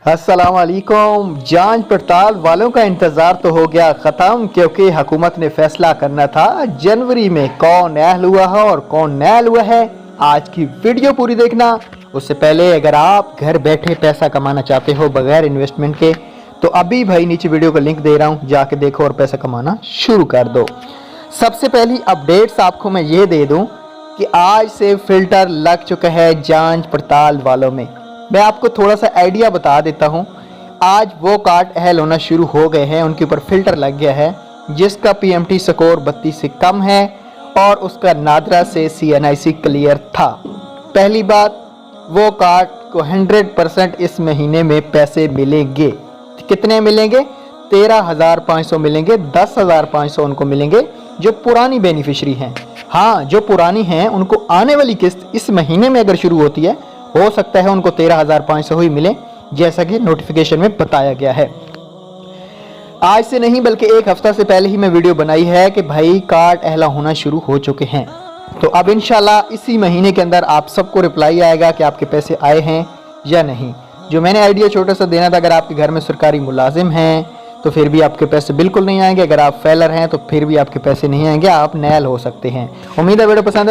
अस्सलाम वालेकुम। जांच पड़ताल वालों का इंतज़ार तो हो गया ख़त्म, क्योंकि हुकूमत ने फैसला करना था जनवरी में कौन अहल हुआ है और कौन नहल हुआ है। आज की वीडियो पूरी देखना। उससे पहले अगर आप घर बैठे पैसा कमाना चाहते हो बगैर इन्वेस्टमेंट के, तो अभी भाई नीचे वीडियो का लिंक दे रहा हूँ, जाके देखो और पैसा कमाना शुरू कर दो। सबसे पहली अपडेट्स आपको मैं ये दे दूँ कि आज से फ़िल्टर लग चुका है जांच पड़ताल वालों में। मैं आपको थोड़ा सा आइडिया बता देता हूं। आज वो कार्ड अहल होना शुरू हो गए हैं, उनके ऊपर फ़िल्टर लग गया है जिसका पीएमटी स्कोर 32 से कम है और उसका नादरा से CNIC क्लियर था। पहली बात, वो कार्ड को 100% इस महीने में पैसे मिलेंगे। कितने मिलेंगे? 13,500 मिलेंगे। 10,500 उनको मिलेंगे जो पुरानी बेनिफिशरी हैं। हाँ, जो पुरानी हैं उनको आने वाली किस्त इस महीने में अगर शुरू होती है, हो सकता है उनको 13,500 ही मिले, जैसा कि नोटिफिकेशन में बताया गया है। आज से नहीं बल्कि एक हफ्ता से पहले ही मैं वीडियो बनाई है कि भाई कार्ड अहला होना शुरू हो चुके हैं। तो अब इंशाल्लाह इसी महीने के अंदर आप सबको रिप्लाई आएगा कि आपके पैसे आए हैं या नहीं। जो मैंने आइडिया छोटा सा देना था, अगर आपके घर में सरकारी मुलाजिम हैं तो फिर भी आपके पैसे बिल्कुल नहीं आएंगे। अगर आप फेलर हैं तो फिर भी आपके पैसे नहीं आएंगे, आप नैल हो सकते हैं। उम्मीद है वीडियो पसंद है।